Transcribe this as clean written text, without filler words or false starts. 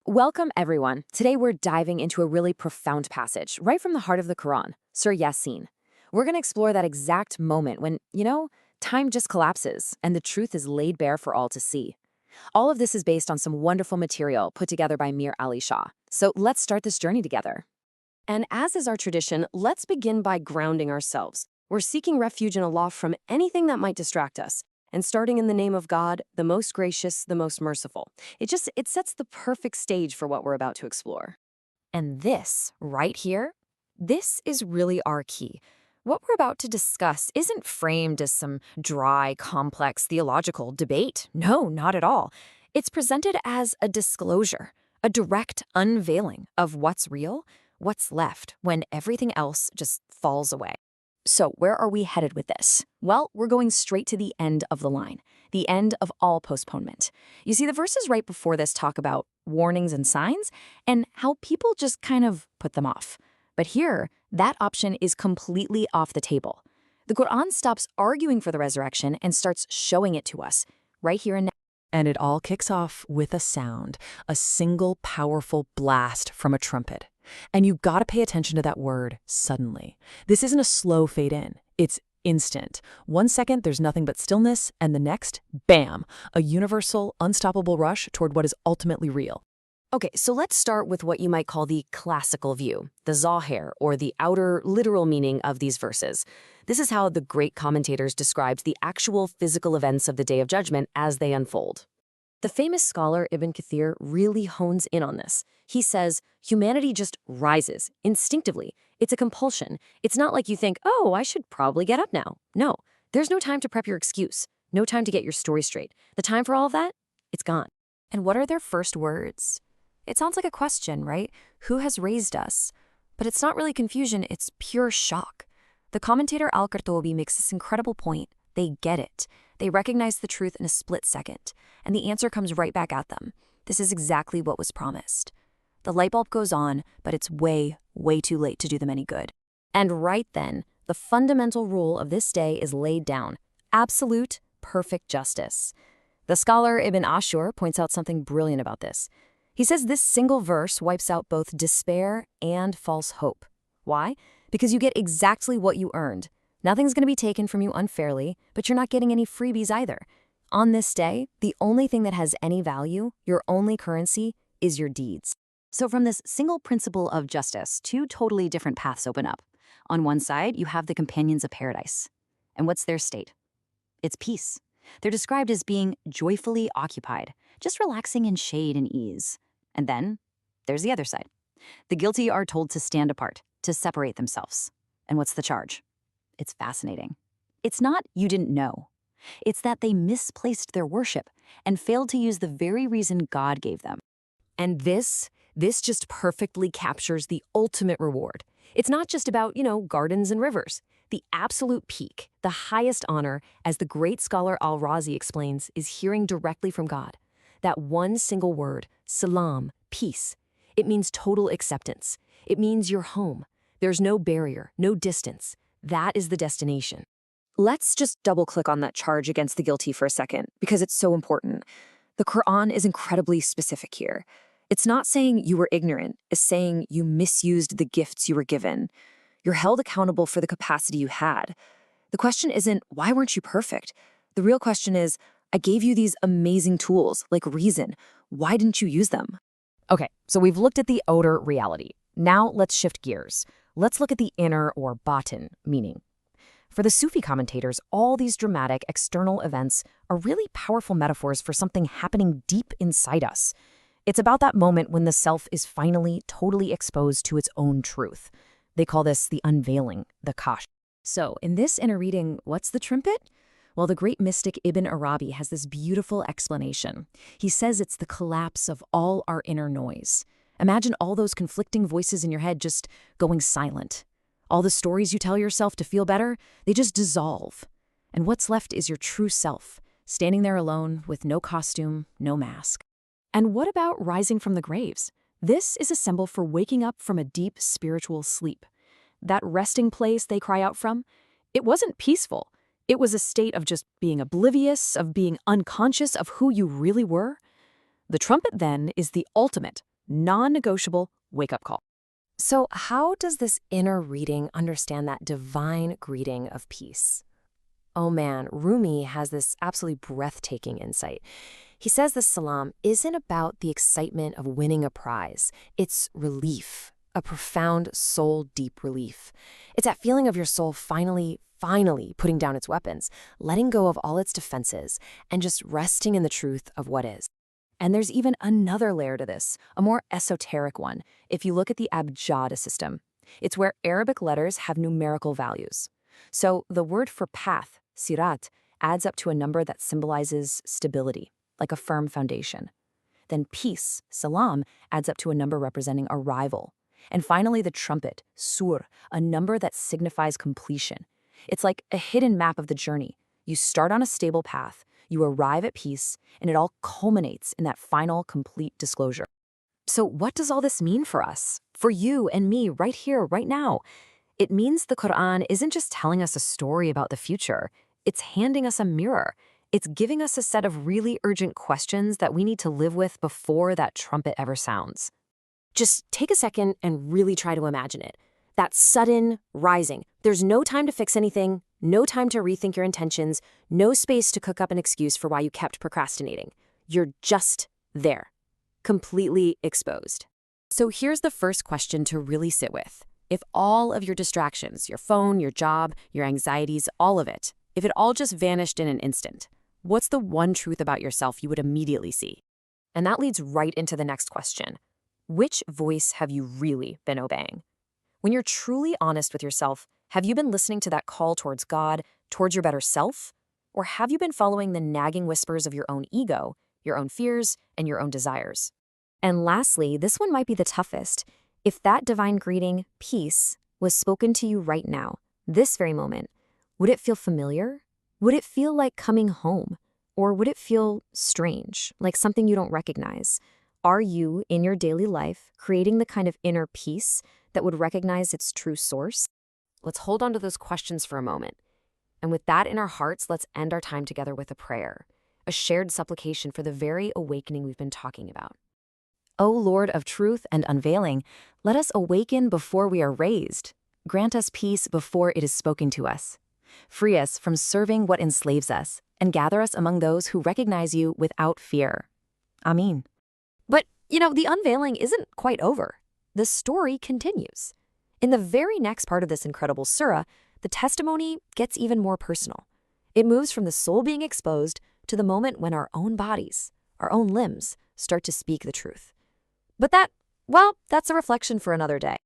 Welcome, everyone. Today we're diving into a really profound passage right from the heart of the Qur'an, Surah Yā-Sīn. We're going to explore that exact moment when, time just collapses and the truth is laid bare for all to see. All of this is based on some wonderful material put together by Mir Ali Shah. So let's start this journey together. And as is our tradition, let's begin by grounding ourselves. We're seeking refuge in Allah from anything that might distract us. And starting in the name of God, the most gracious, the most merciful. It sets the perfect stage for what we're about to explore. And this, right here, this is really our key. What we're about to discuss isn't framed as some dry, complex theological debate. No, not at all. It's presented as a disclosure, a direct unveiling of what's real, what's left when everything else just falls away. So where are we headed with this? Well, we're going straight to the end of the line, the end of all postponement. You see, the verses right before this talk about warnings and signs and how people just kind of put them off. But here, that option is completely off the table. The Qur'an stops arguing for the resurrection and starts showing it to us, right here and now. And it all kicks off with a sound, a single powerful blast from a trumpet. And you gotta pay attention to that word, suddenly. This isn't a slow fade in, it's instant. 1 second, there's nothing but stillness, and the next, bam, a universal, unstoppable rush toward what is ultimately real. Okay, so let's start with what you might call the classical view, the zahir, or the outer literal meaning of these verses. This is how the great commentators described the actual physical events of the Day of Judgment as they unfold. The famous scholar Ibn Kathir really hones in on this. He says, humanity just rises, instinctively. It's a compulsion. It's not like you think, oh, I should probably get up now. No, there's no time to prep your excuse. No time to get your story straight. The time for all of that, it's gone. And what are their first words? It sounds like a question, right? Who has raised us? But it's not really confusion, it's pure shock. The commentator Al-Qurṭubī makes this incredible point. They get it. They recognize the truth in a split second, and the answer comes right back at them. This is exactly what was promised. The light bulb goes on, but it's way, way too late to do them any good. And right then, the fundamental rule of this day is laid down. Absolute, perfect justice. The scholar Ibn Ashur points out something brilliant about this. He says this single verse wipes out both despair and false hope. Why? Because you get exactly what you earned. Nothing's going to be taken from you unfairly, but you're not getting any freebies either. On this day, the only thing that has any value, your only currency, is your deeds. So from this single principle of justice, two totally different paths open up. On one side, you have the companions of paradise. And what's their state? It's peace. They're described as being joyfully occupied, just relaxing in shade and ease. And then, there's the other side. The guilty are told to stand apart, to separate themselves. And what's the charge? It's fascinating. It's not you didn't know. It's that they misplaced their worship and failed to use the very reason God gave them. And this just perfectly captures the ultimate reward. It's not just about, gardens and rivers. The absolute peak, the highest honor, as the great scholar Al-Rāzī explains, is hearing directly from God. That one single word, salam, peace. It means total acceptance. It means you're home. There's no barrier, no distance. That is the destination. Let's just double-click on that charge against the guilty for a second, because it's so important. The Qur'an is incredibly specific here. It's not saying you were ignorant, it's saying you misused the gifts you were given. You're held accountable for the capacity you had. The question isn't, why weren't you perfect? The real question is, I gave you these amazing tools, like reason. Why didn't you use them? Okay, so we've looked at the outer reality. Now let's shift gears. Let's look at the inner or batin meaning. For the Sufi commentators, all these dramatic external events are really powerful metaphors for something happening deep inside us. It's about that moment when the self is finally totally exposed to its own truth. They call this the unveiling, the kash. So in this inner reading, what's the trumpet? Well, the great mystic Ibn Arabi has this beautiful explanation. He says it's the collapse of all our inner noise. Imagine all those conflicting voices in your head just going silent. All the stories you tell yourself to feel better, they just dissolve. And what's left is your true self, standing there alone with no costume, no mask. And what about rising from the graves? This is a symbol for waking up from a deep spiritual sleep. That resting place they cry out from, it wasn't peaceful. It was a state of just being oblivious, of being unconscious of who you really were. The trumpet, then, is the ultimate, non-negotiable wake-up call. So how does this inner reading understand that divine greeting of peace? Oh man, Rumi has this absolutely breathtaking insight. He says this salam isn't about the excitement of winning a prize. It's relief, a profound soul-deep relief. It's that feeling of your soul finally putting down its weapons, letting go of all its defenses, and just resting in the truth of what is. And there's even another layer to this, a more esoteric one, if you look at the abjad system. It's where Arabic letters have numerical values. So the word for path, sirat, adds up to a number that symbolizes stability, like a firm foundation. Then peace, salam, adds up to a number representing arrival. And finally the trumpet, sur, a number that signifies completion. It's like a hidden map of the journey. You start on a stable path, you arrive at peace, and it all culminates in that final, complete disclosure. So what does all this mean for us? For you and me right here, right now? It means the Qur'an isn't just telling us a story about the future. It's handing us a mirror. It's giving us a set of really urgent questions that we need to live with before that trumpet ever sounds. Just take a second and really try to imagine it. That sudden rising. There's no time to fix anything, no time to rethink your intentions, no space to cook up an excuse for why you kept procrastinating. You're just there, completely exposed. So here's the first question to really sit with. If all of your distractions, your phone, your job, your anxieties, all of it, if it all just vanished in an instant, what's the one truth about yourself you would immediately see? And that leads right into the next question. Which voice have you really been obeying? When you're truly honest with yourself, have you been listening to that call towards God, towards your better self? Or have you been following the nagging whispers of your own ego, your own fears, and your own desires? And lastly, this one might be the toughest. If that divine greeting, peace, was spoken to you right now, this very moment, would it feel familiar? Would it feel like coming home? Or would it feel strange, like something you don't recognize? Are you, in your daily life, creating the kind of inner peace that would recognize its true source? Let's hold on to those questions for a moment. And with that in our hearts, let's end our time together with a prayer, a shared supplication for the very awakening we've been talking about. O Lord of truth and unveiling, let us awaken before we are raised. Grant us peace before it is spoken to us. Free us from serving what enslaves us, and gather us among those who recognize you without fear. Amen. But, the unveiling isn't quite over. The story continues. In the very next part of this incredible surah, the testimony gets even more personal. It moves from the soul being exposed to the moment when our own bodies, our own limbs, start to speak the truth. But that's a reflection for another day.